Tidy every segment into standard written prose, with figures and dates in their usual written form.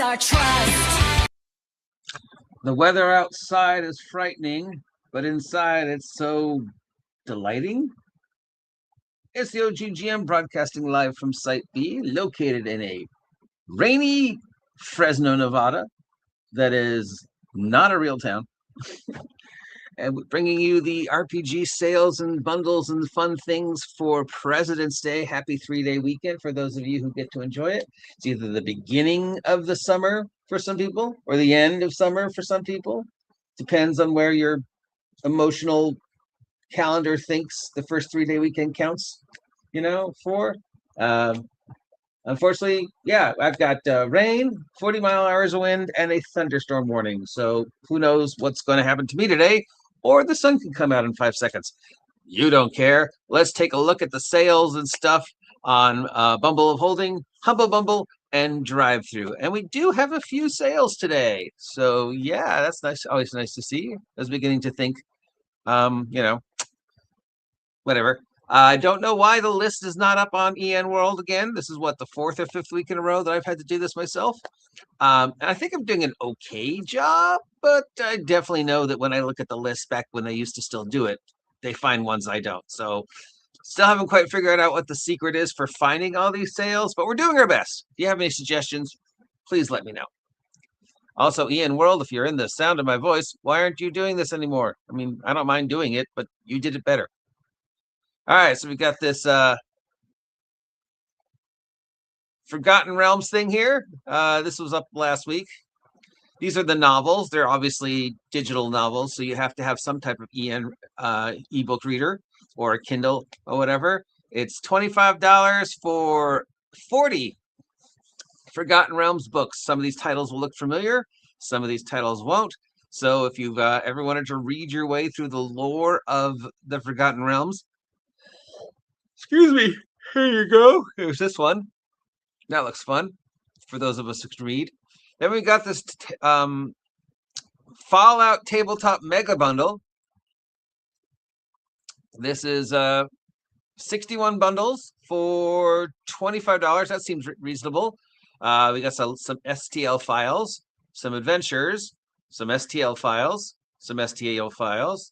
our trust. The weather outside is frightening, but inside it's so delighting. It's the oggm broadcasting live from Site B, located in a rainy Fresno, Nevada, that is not a real town. And bringing you the RPG sales and bundles and fun things for President's Day. Happy 3-day weekend for those of you who get to enjoy it. It's either the beginning of the summer for some people or the end of summer for some people. Depends on where your emotional calendar thinks the first 3-day weekend counts, for. Unfortunately, yeah, I've got rain, 40-mile-hours of wind, and a thunderstorm warning. So who knows what's going to happen to me today, or the sun can come out in 5 seconds. You don't care. Let's take a look at the sales and stuff on Bumble of Holding, Humble Bumble, and Drive-Thru. And we do have a few sales today. So yeah, that's nice. Always nice to see. I was beginning to think, whatever. I don't know why the list is not up on EN World again. This is what, the 4th or 5th week in a row that I've had to do this myself. And I think I'm doing an okay job, but I definitely know that when I look at the list back when they used to still do it, they find ones I don't. So still haven't quite figured out what the secret is for finding all these sales, but we're doing our best. If you have any suggestions, please let me know. Also, EN World, if you're in the sound of my voice, why aren't you doing this anymore? I mean, I don't mind doing it, but you did it better. All right, so we got this Forgotten Realms thing here. This was up last week. These are the novels. They're obviously digital novels, so you have to have some type of ebook reader or a Kindle or whatever. It's $25 for 40 Forgotten Realms books. Some of these titles will look familiar. Some of these titles won't. So if you've ever wanted to read your way through the lore of the Forgotten Realms, excuse me, here you go. Here's this one. That looks fun for those of us who can read. Then we got this Fallout Tabletop Mega Bundle. This is 61 bundles for $25. That seems reasonable. We got some STL files, some adventures, some STL files, some STL files.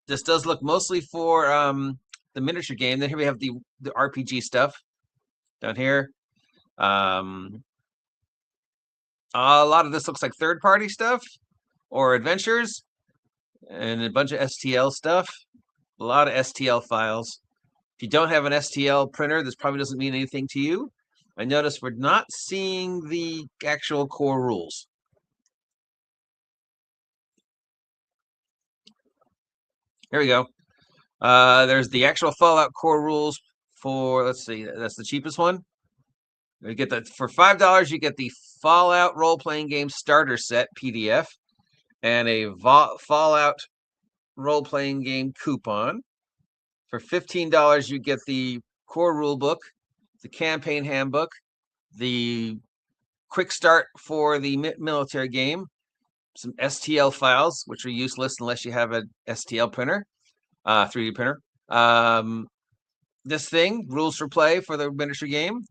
This does look mostly for the miniature game. Then here we have the RPG stuff down here. A lot of this looks like third-party stuff or adventures, and a bunch of STL stuff. A lot of STL files. If you don't have an STL printer, this probably doesn't mean anything to you. I notice we're not seeing the actual core rules. Here we go. There's the actual Fallout core rules for, let's see, that's the cheapest one. You get that for $5. You get the Fallout role-playing game starter set PDF and a Fallout role-playing game coupon. For $15, you get the core rule book, the campaign handbook, the quick start for the military game, some STL files, which are useless unless you have an STL printer, 3D printer. This thing, rules for play for the miniature game.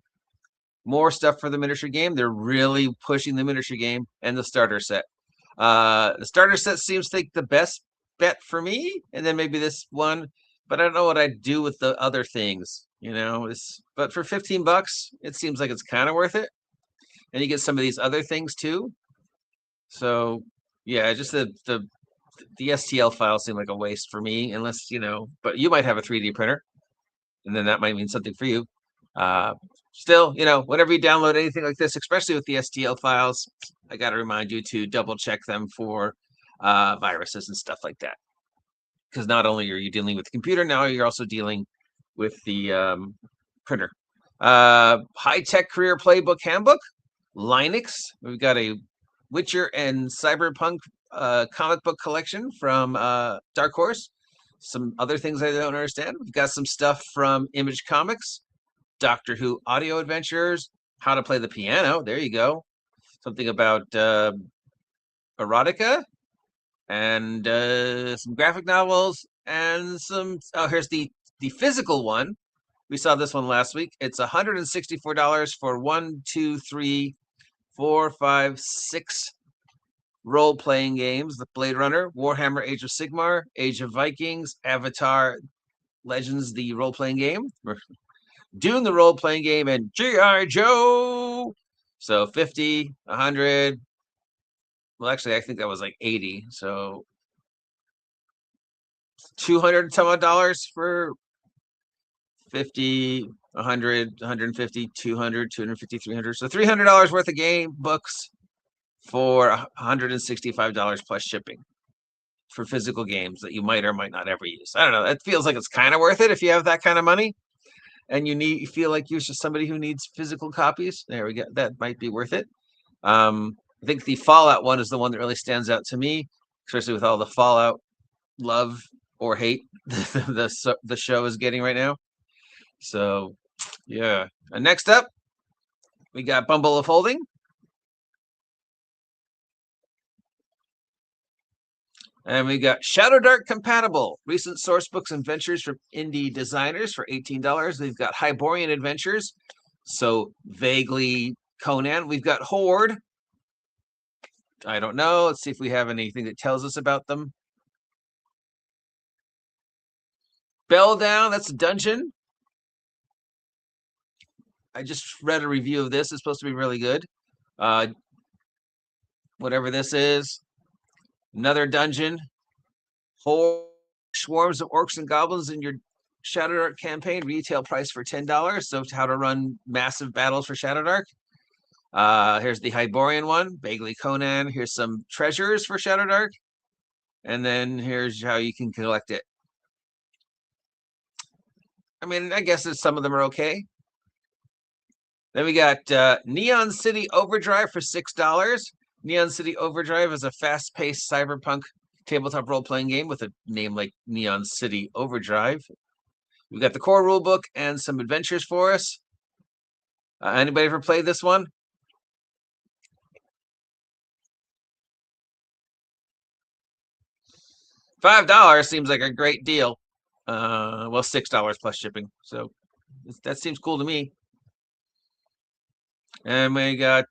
More stuff for the miniature game. They're really pushing the miniature game and the starter set. The starter set seems like the best bet for me, and then maybe this one, but I don't know what I'd do with the other things, but for $15, it seems like it's kind of worth it. And you get some of these other things too. So yeah, just the STL files seem like a waste for me, unless, but you might have a 3D printer, and then that might mean something for you. Still, whenever you download anything like this, especially with the STL files, I got to remind you to double check them for viruses and stuff like that. Because not only are you dealing with the computer, now you're also dealing with the printer. High-tech career playbook handbook, Linux. We've got a Witcher and Cyberpunk comic book collection from Dark Horse. Some other things I don't understand. We've got some stuff from Image Comics, Doctor Who audio adventures, how to play the piano. There you go. Something about erotica and some graphic novels and some. Oh, here's the physical one. We saw this one last week. It's $164 for 1, 2, 3, 4, 5, 6 role-playing games: the Blade Runner, Warhammer Age of Sigmar, Age of Vikings, Avatar Legends, the role-playing game, Dune, the role-playing game, and G.I. Joe. So 50, 100. Well, actually, I think that was like 80. So 200 some odd dollars for 50, 100, 150, 200, 250, 300. So $300 worth of game books for $165 plus shipping for physical games that you might or might not ever use. I don't know. It feels like it's kind of worth it if you have that kind of money and you feel like you're just somebody who needs physical copies. There we go. That might be worth it. I think the Fallout one is the one that really stands out to me, especially with all the Fallout love or hate the show is getting right now. So, yeah. And next up, we got Bumble of Holding. And we got Shadow Dark Compatible, recent source books and ventures from indie designers for $18. We've got Hyborian Adventures, so vaguely Conan. We've got Horde. I don't know. Let's see if we have anything that tells us about them. Bell Down, that's a dungeon. I just read a review of this. It's supposed to be really good. Whatever this is. Another dungeon. Whole swarms of orcs and goblins in your Shadow Dark campaign. Retail price for $10. So how to run massive battles for Shadow Dark. Here's the Hyborian one. Vaguely Conan. Here's some treasures for Shadow Dark. And then here's how you can collect it. I mean, I guess some of them are okay. Then we got Neon City Overdrive for $6. Neon City Overdrive is a fast-paced cyberpunk tabletop role-playing game with a name like Neon City Overdrive. We've got the core rulebook and some adventures for us. Anybody ever played this one? $5 seems like a great deal. Well, $6 plus shipping. So that seems cool to me. And we got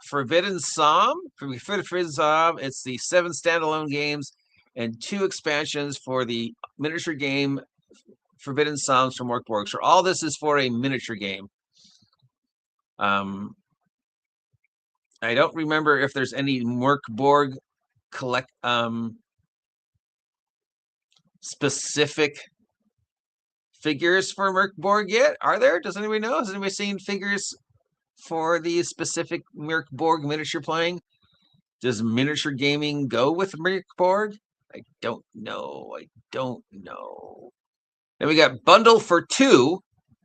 Forbidden Psalm. Forbidden Psalm, it's the 7 standalone games and 2 expansions for the miniature game Forbidden Psalms from Workborg. So all this is for a miniature game. I don't remember if there's any Merkborg specific figures for Merkborg yet. Are there? Does anybody know? Has anybody seen figures for the specific Merkborg miniature playing? Does miniature gaming go with Merkborg? I don't know. Then we got Bundle for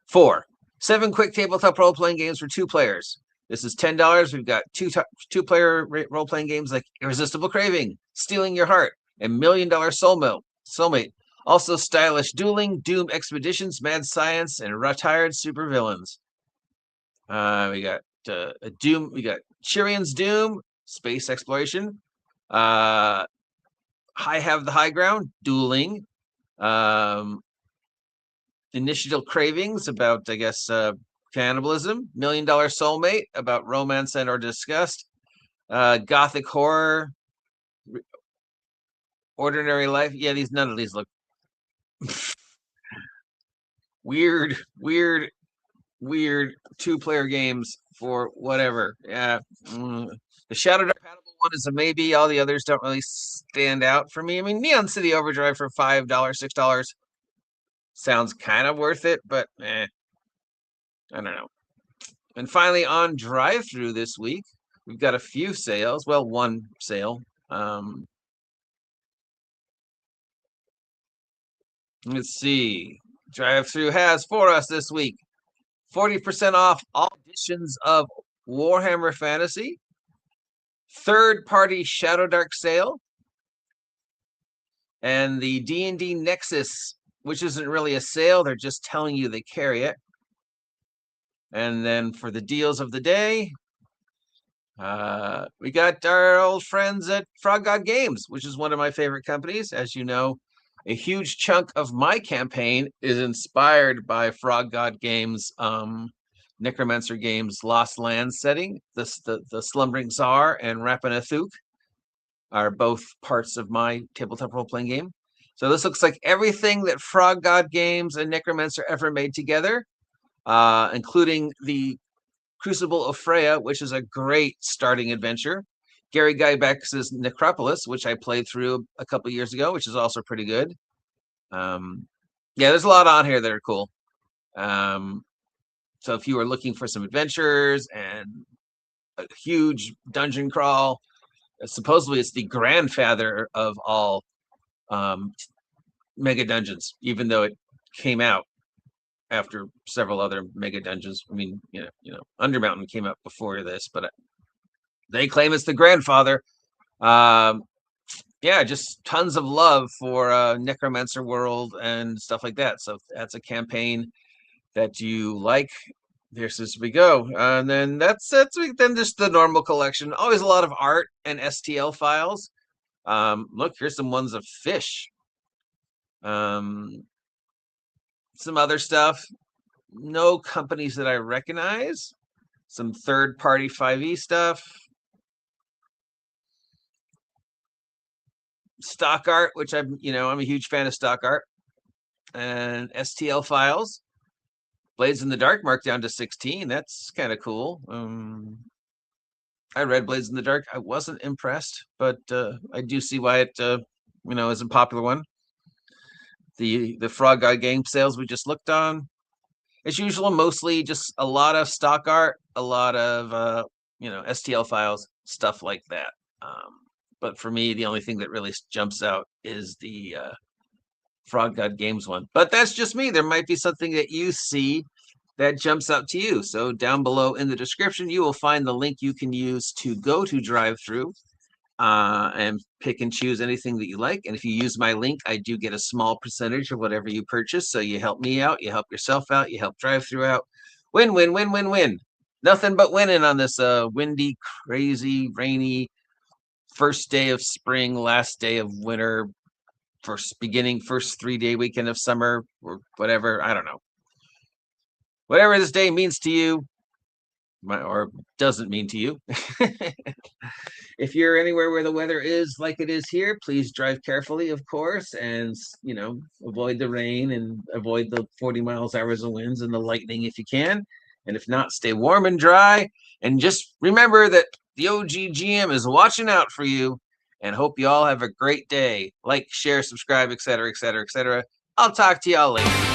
4 7 quick tabletop role-playing games for 2 players. This is $10. We've got 2-player role-playing games like Irresistible Craving, Stealing Your Heart, and $1 Million Soulmate. Also stylish Dueling, Doom Expeditions, Mad Science, and Retired Supervillains. We got Doom. We got Chirion's Doom, Space Exploration. I Have the High Ground, Dueling. Initial Cravings, about, I guess, cannibalism. $1 Million Soulmate, about romance and or disgust. Gothic Horror. Ordinary Life. Yeah, none of these look weird 2-player games for whatever. Yeah. The Shadow Dark Compatible one is a maybe. All the others don't really stand out for me. I mean, Neon City Overdrive for $5, $6 sounds kind of worth it, but I don't know. And finally, on drive-through this week, we've got a few sales. Well, one sale. Let's see. Drive-through has for us this week 40% off all editions of Warhammer Fantasy, third-party Shadow Dark sale, and the D&D Nexus, which isn't really a sale. They're just telling you they carry it. And then for the deals of the day, we got our old friends at Frog God Games, which is one of my favorite companies. As you know, a huge chunk of my campaign is inspired by Frog God Games Necromancer Games Lost Lands setting. The Slumbering Tsar and Rapanathuk are both parts of my tabletop role-playing game. So this looks like everything that Frog God Games and Necromancer ever made together, including the Crucible of Freya, which is a great starting adventure. Gary Gygax's Necropolis, which I played through a couple years ago, which is also pretty good. Yeah, there's a lot on here that are cool. So if you are looking for some adventures and a huge dungeon crawl, supposedly it's the grandfather of all mega dungeons, even though it came out after several other mega dungeons. I mean, you know, Undermountain came out before this, but they claim it's the grandfather. Yeah, just tons of love for Necromancer World and stuff like that. So if that's a campaign that you like, here's as we go. And then that's then just the normal collection. Always a lot of art and STL files. Look, here's some ones of fish. Some other stuff. No companies that I recognize. Some third-party 5e stuff. Stock art, which I'm a huge fan of stock art. And STL files. Blades in the Dark marked down to 16. That's kind of cool. I read Blades in the Dark. I wasn't impressed, but I do see why it is a popular one. The Frog God Game sales we just looked on. As usual, mostly just a lot of stock art, a lot of STL files, stuff like that. But for me, the only thing that really jumps out is the Frog God Games one. But that's just me. There might be something that you see that jumps out to you. So down below in the description, you will find the link you can use to go to DriveThru and pick and choose anything that you like. And if you use my link, I do get a small percentage of whatever you purchase. So you help me out, you help yourself out, you help DriveThru out. Win, win, win, win, win. Nothing but winning on this windy, crazy, rainy, first day of spring, last day of winter, first 3-day weekend of summer, or whatever. I don't know. Whatever this day means to you, or doesn't mean to you. If you're anywhere where the weather is like it is here, please drive carefully, of course, and avoid the rain and avoid the 40 miles hours of winds and the lightning if you can. And if not, stay warm and dry. And just remember that the OGGM is watching out for you. And hope you all have a great day. Like, share, subscribe, etc., etc., etc. I'll talk to y'all later.